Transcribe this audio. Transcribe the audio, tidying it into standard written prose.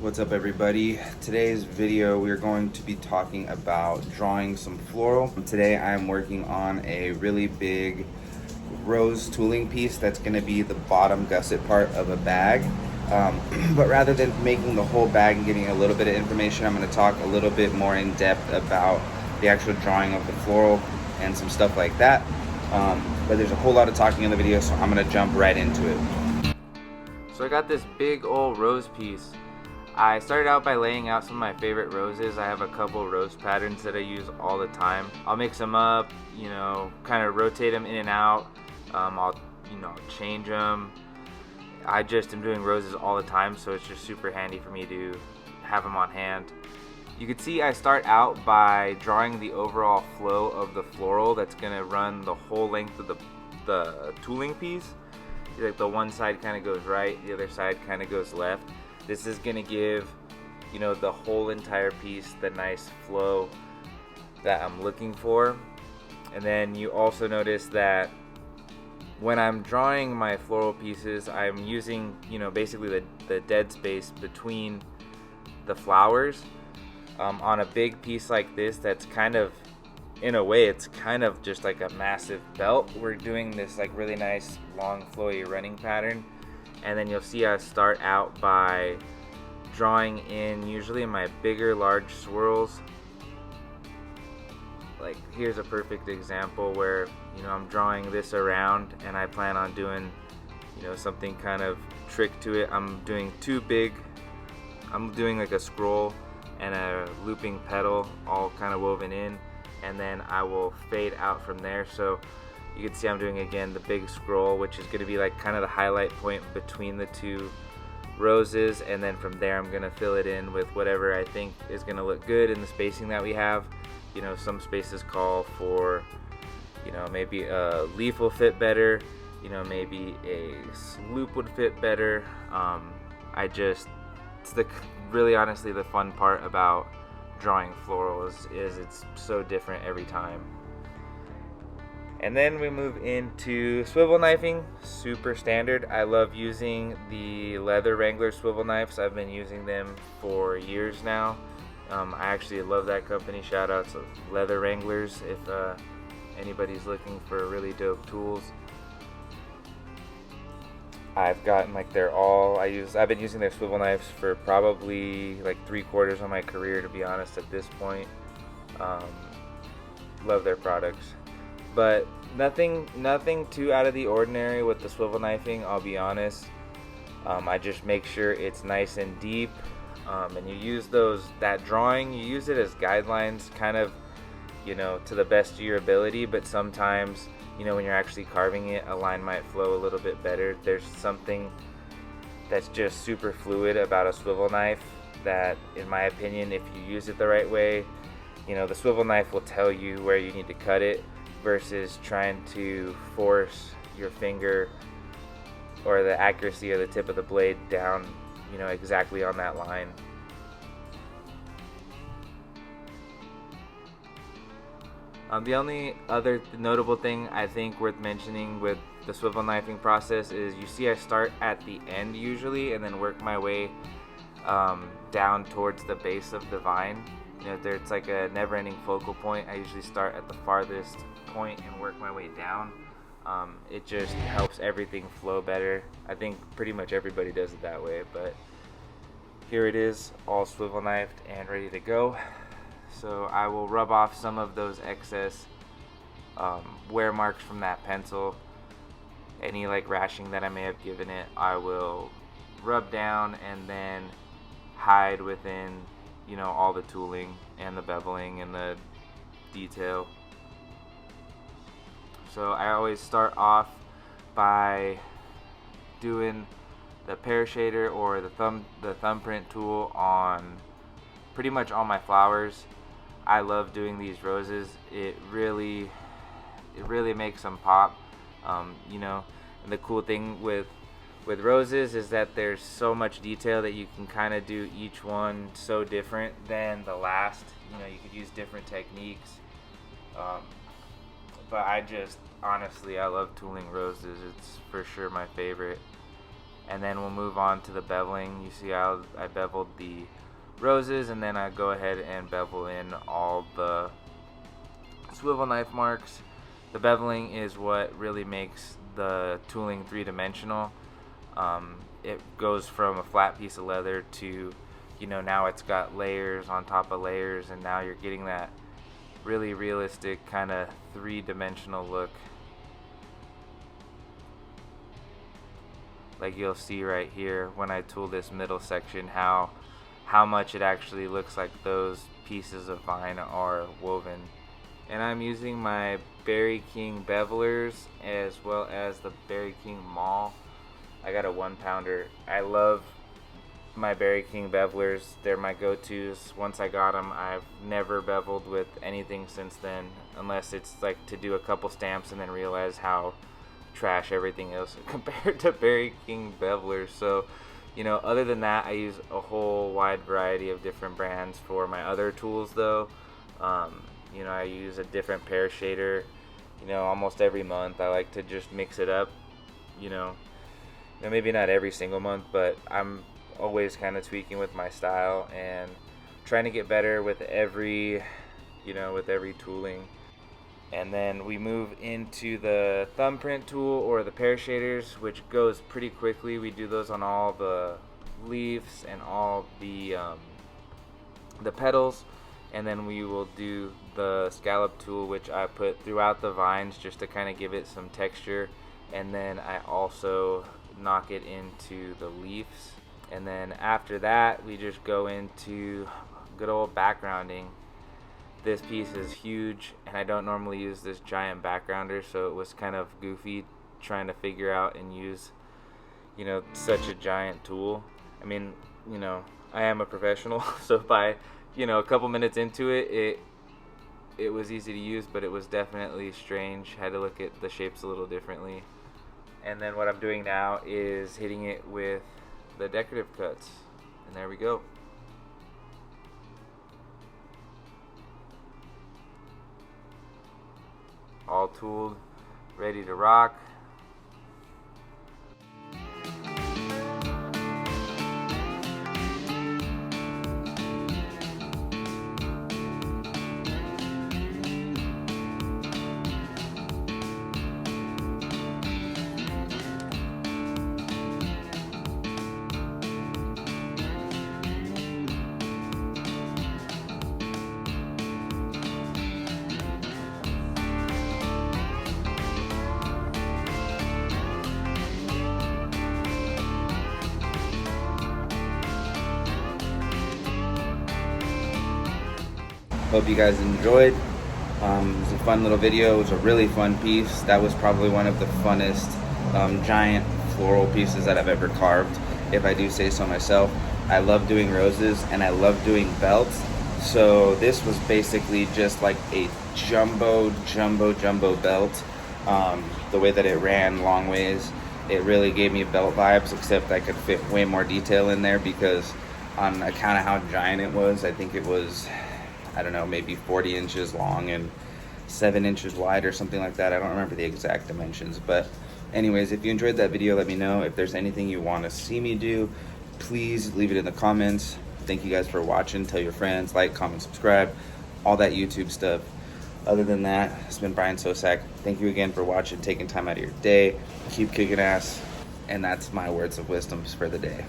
What's up, everybody? Today's video we're going to be talking about drawing some floral. Today I'm working on a really big rose tooling piece that's going to be the bottom gusset part of a bag. But rather than making the whole bag and giving a little bit of information, I'm going to talk a little bit more in depth about the actual drawing of the floral and some stuff like that. But there's a whole lot of talking in the video, so I'm going to jump right into it. So I got this big old rose piece. I started out by laying out some of my favorite roses. I have a couple rose patterns that I use all the time. I'll mix them up, kind of rotate them in and out. I'll, change them. I just am doing roses all the time, so it's just super handy for me to have them on hand. You can see I start out by drawing the overall flow of the floral that's gonna run the whole length of the tooling piece. Like the one side kind of goes right, the other side kind of goes left. This is gonna give, the whole entire piece the nice flow that I'm looking for. And then you also notice that when I'm drawing my floral pieces, I'm using, basically the dead space between the flowers. On a big piece like this, that's kind of, in a way, it's kind of just like a massive belt. We're doing this like really nice long flowy running pattern. And then you'll see I start out by drawing in usually my bigger large swirls. Like here's a perfect example where I'm drawing this around and I plan on doing something kind of trick to it. I'm doing like a scroll and a looping petal all kind of woven in, and then I will fade out from there. So you can see I'm doing again the big scroll, which is going to be like kind of the highlight point between the two roses, and then from there I'm going to fill it in with whatever I think is going to look good in the spacing that we have. Some spaces call for maybe a leaf will fit better, maybe a loop would fit better. It's really honestly the fun part about drawing florals is it's so different every time. And then we move into swivel knifing, super standard. I love using the leather Wrangler swivel knives. I've been using them for years now. I actually love that company. Shout out to Leather Wranglers if anybody's looking for really dope tools. I've gotten I've been using their swivel knives for probably like 3/4 of my career, to be honest, at this point. Love their products. But nothing too out of the ordinary with the swivel knifing, I'll be honest. I just make sure it's nice and deep, and you use that drawing, you use it as guidelines kind of, to the best of your ability, but sometimes, when you're actually carving it, a line might flow a little bit better. There's something that's just super fluid about a swivel knife that, in my opinion, if you use it the right way, the swivel knife will tell you where you need to cut it, versus trying to force your finger or the accuracy of the tip of the blade down, exactly on that line. The only other notable thing I think worth mentioning with the swivel knifing process is you see I start at the end usually and then work my way down towards the base of the vine. There's like a never-ending focal point. I usually start at the farthest point and work my way down. It just helps everything flow better. I think pretty much everybody does it that way, but here it is, all swivel knifed and ready to go. So I will rub off some of those excess wear marks from that pencil. Any rashing that I may have given it, I will rub down and then hide within all the tooling and the beveling and the detail. So I always start off by doing the pear shader or the thumbprint tool on pretty much all my flowers. I love doing these roses. It really makes them pop. And the cool thing with roses is that there's so much detail that you can kind of do each one so different than the last. You could use different techniques. But honestly, I love tooling roses. It's for sure my favorite. and then we'll move on to the beveling. You see how I beveled the roses, and then I go ahead and bevel in all the swivel knife marks. The beveling is what really makes the tooling three-dimensional. It goes from a flat piece of leather to, you know, now it's got layers on top of layers, and now you're getting that really realistic kind of three-dimensional look. Like you'll see right here when I tool this middle section how much it actually looks like those pieces of vine are woven. And I'm using my Berry King bevelers as well as the Berry King maul. I got a 1-pounder. I love my Berry King bevelers. They're my go-tos. Once I got them, I've never beveled with anything since then, unless it's like to do a couple stamps and then realize how trash everything else compared to Berry King bevelers. So, you know, other than that, I use a whole wide variety of different brands for my other tools though. You know, I use a different pear shader, you know, almost every month. I like to just mix it up, you know, maybe not every single month, but I'm always kind of tweaking with my style and trying to get better with every, you know, with every tooling. And then we move into the thumbprint tool or the pear shaders, which goes pretty quickly. We do those on all the leaves and all the petals, and then we will do the scallop tool, which I put throughout the vines just to kind of give it some texture, and then I also knock it into the leaves. And then after that, we just go into good old backgrounding. This piece is huge, and I don't normally use this giant backgrounder, so it was kind of goofy trying to figure out and use, you know, such a giant tool. I mean, you know, I am a professional, so by, you know, a couple minutes into it, it was easy to use, but it was definitely strange. Had to look at the shapes a little differently. And then what I'm doing now is hitting it with the decorative cuts, and there we go. All tooled, ready to rock. Hope you guys enjoyed. It was a fun little video. It was a really fun piece. That was probably one of the funnest giant floral pieces that I've ever carved, if I do say so myself. I love doing roses and I love doing belts. So this was basically just like a jumbo belt. The way that it ran long ways, it really gave me belt vibes, except I could fit way more detail in there because on account of how giant it was, I think it was, I don't know, maybe 40 inches long and 7 inches wide or something like that. I don't remember the exact dimensions, but anyways, if you enjoyed that video, let me know. If there's anything you want to see me do, please leave it in the comments. Thank you guys for watching. Tell your friends, like, comment, subscribe, all that YouTube stuff. Other than that, it's been Brian Sosak. Thank you again for watching, taking time out of your day. Keep kicking ass, and that's my words of wisdom for the day.